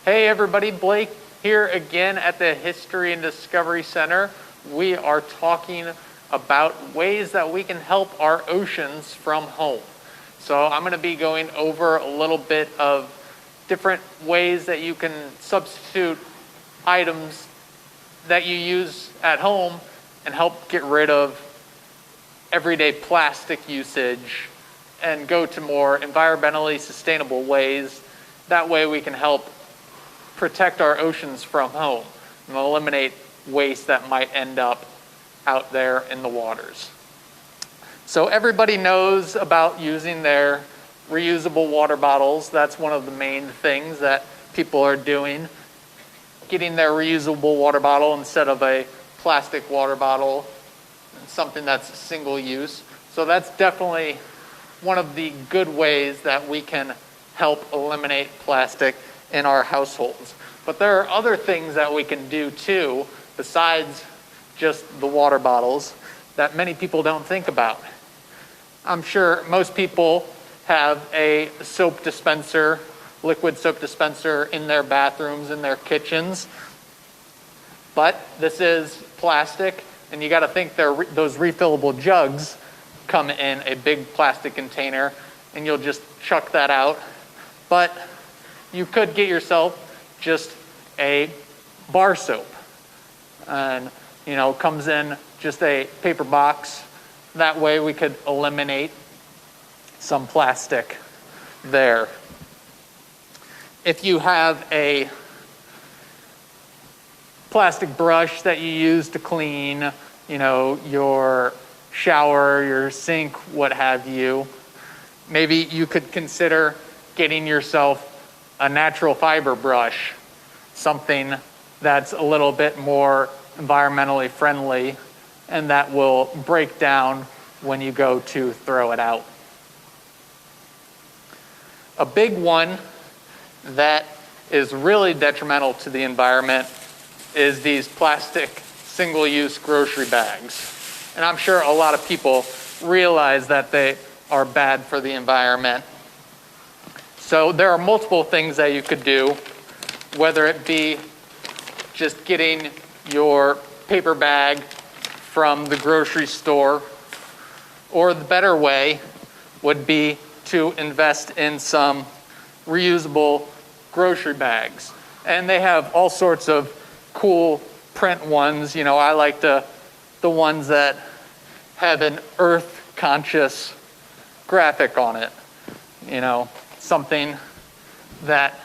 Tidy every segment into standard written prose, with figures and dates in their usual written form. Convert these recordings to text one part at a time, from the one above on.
Hey everybody, Blake here again at the History and Discovery Center. We are talking about ways that we can help our oceans from home. So I'm going to be going over a little bit of different ways that you can substitute items that you use at home and help get rid of everyday plastic usage and go to more environmentally sustainable ways. That way we can help protect our oceans from home and eliminate waste that might end up out there in the waters. So everybody knows about using their reusable water bottles. That's one of the main things that people are doing. Getting their reusable water bottle instead of a plastic water bottle, something that's single use. So that's definitely one of the good ways that we can help eliminate plastic in our households. But there are other things that we can do too, besides just the water bottles, that many people don't think about. I'm sure most people have a soap dispenser, liquid soap dispenser in their bathrooms, in their kitchens. But this is plastic, and you got to think those refillable jugs come in a big plastic container, and you'll just chuck that out. But you could get yourself just a bar soap, and comes in just a paper box. That way we could eliminate some plastic there. If you have a plastic brush that you use to clean, your shower, your sink, what have you, maybe you could consider getting yourself a natural fiber brush, something that's a little bit more environmentally friendly and that will break down when you go to throw it out. A big one that is really detrimental to the environment is these plastic single-use grocery bags. And I'm sure a lot of people realize that they are bad for the environment. So there are multiple things that you could do, whether it be just getting your paper bag from the grocery store, or the better way would be to invest in some reusable grocery bags. And they have all sorts of cool print ones. I like the ones that have an earth-conscious graphic on it. Something that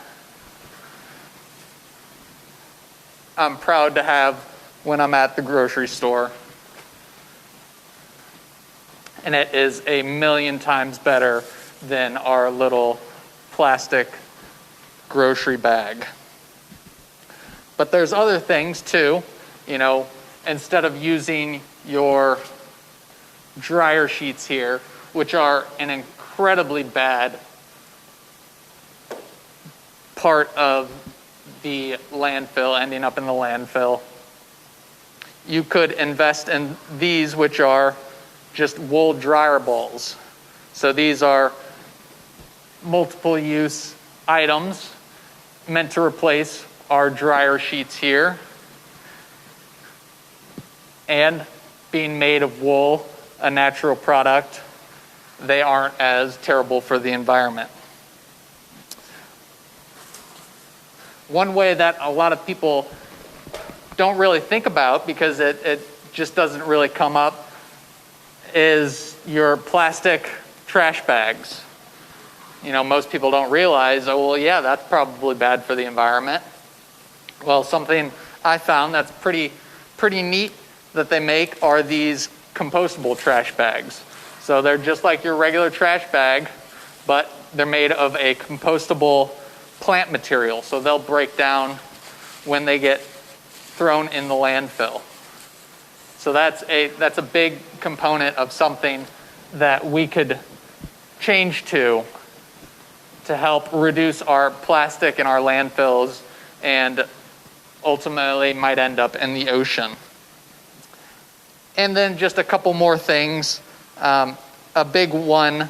I'm proud to have when I'm at the grocery store. And it is a million times better than our little plastic grocery bag. But there's other things too. Instead of using your dryer sheets here, which are an incredibly bad part of the landfill, ending up in the landfill, you could invest in these, which are just wool dryer balls. So these are multiple use items meant to replace our dryer sheets here. And being made of wool, a natural product, they aren't as terrible for the environment. One way that a lot of people don't really think about, because it just doesn't really come up, is your plastic trash bags. Most people don't realize, that's probably bad for the environment. Well, something I found that's pretty neat that they make are these compostable trash bags. So they're just like your regular trash bag, but they're made of a compostable plant material. So they'll break down when they get thrown in the landfill. So that's a big component of something that we could change to help reduce our plastic in our landfills and ultimately might end up in the ocean. And then just a couple more things. A big one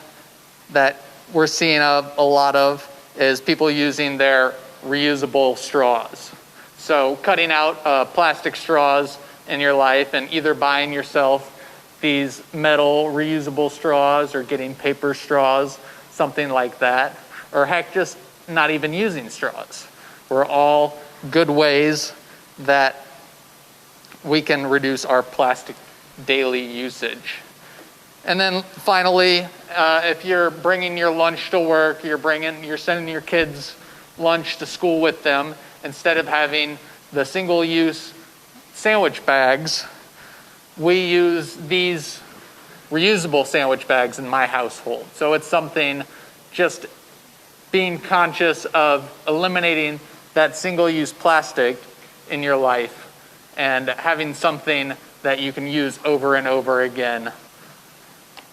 that we're seeing a lot of is people using their reusable straws. So cutting out plastic straws in your life and either buying yourself these metal reusable straws or getting paper straws, something like that, or heck, just not even using straws. We're all good ways that we can reduce our plastic daily usage. And then finally, if you're bringing your lunch to work, you're sending your kids lunch to school with them, instead of having the single-use sandwich bags, we use these reusable sandwich bags in my household. So it's something, just being conscious of eliminating that single-use plastic in your life and having something that you can use over and over again.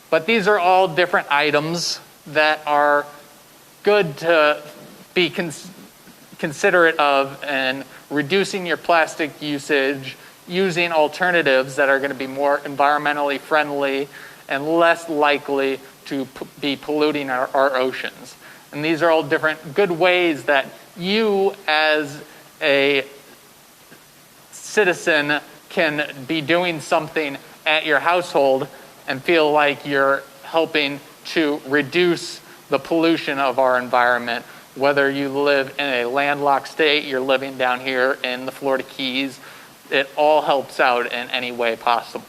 But these are all different items that are good to be considerate of, and reducing your plastic usage, using alternatives that are going to be more environmentally friendly and less likely to be polluting our oceans. And these are all different good ways that you as a citizen can be doing something at your household and feel like you're helping to reduce the pollution of our environment. Whether you live in a landlocked state, you're living down here in the Florida Keys, it all helps out in any way possible.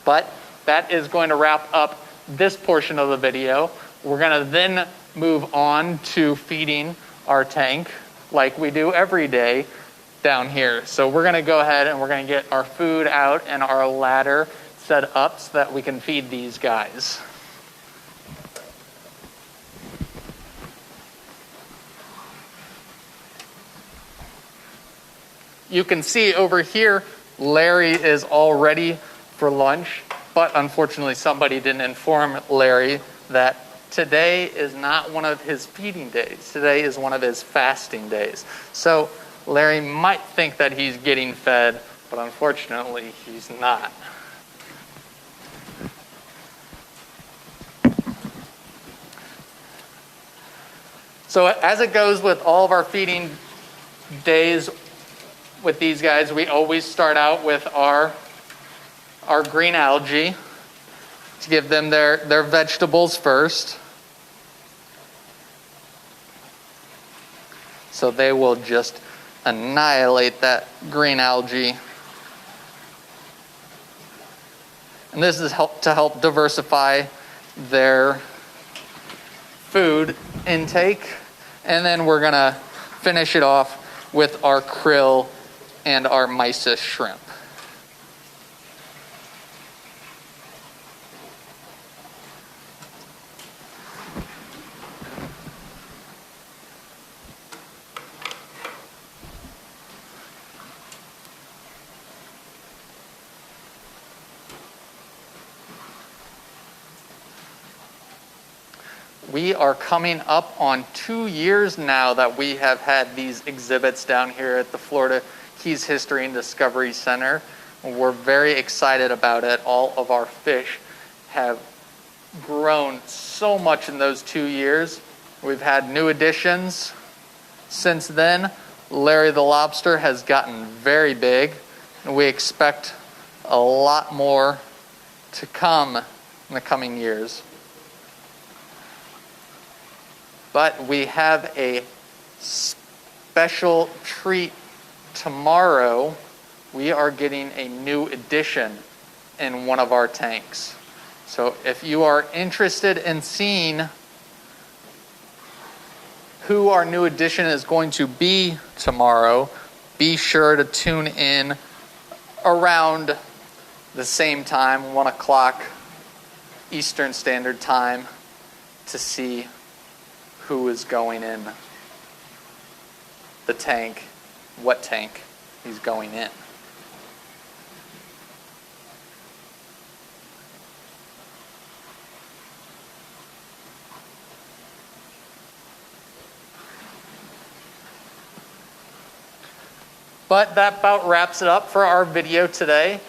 But that is going to wrap up this portion of the video. We're going to then move on to feeding our tank like we do every day down here. So we're going to go ahead and we're going to get our food out and our ladder set up so that we can feed these guys. You can see over here, Larry is all ready for lunch, but unfortunately somebody didn't inform Larry that today is not one of his feeding days. Today is one of his fasting days. So Larry might think that he's getting fed, but unfortunately he's not. So as it goes with all of our feeding days with these guys, we always start out with our green algae to give them their vegetables first. So they will just annihilate that green algae. And this is to help diversify their food intake. And then we're going to finish it off with our krill and our mysis shrimp. We are coming up on 2 years now that we have had these exhibits down here at the Florida Keys History and Discovery Center. We're very excited about it. All of our fish have grown so much in those 2 years. We've had new additions since then. Larry the lobster has gotten very big, and we expect a lot more to come in the coming years. But we have a special treat tomorrow. We are getting a new addition in one of our tanks. So if you are interested in seeing who our new addition is going to be tomorrow, be sure to tune in around the same time, 1 o'clock Eastern Standard Time, to see who is going in the tank, what tank he's going in. But that about wraps it up for our video today.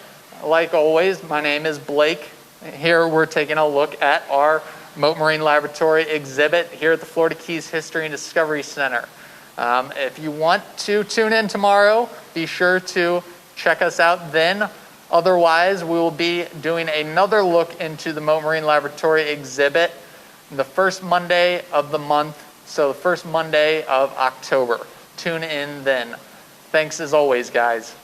Like always, my name is Blake. Here we're taking a look at our Mote Marine Laboratory exhibit here at the Florida Keys History and Discovery Center. If you want to tune in tomorrow, be sure to check us out then. Otherwise, we will be doing another look into the Mote Marine Laboratory exhibit the first Monday of the month, so the first Monday of October. Tune in then. Thanks as always, guys.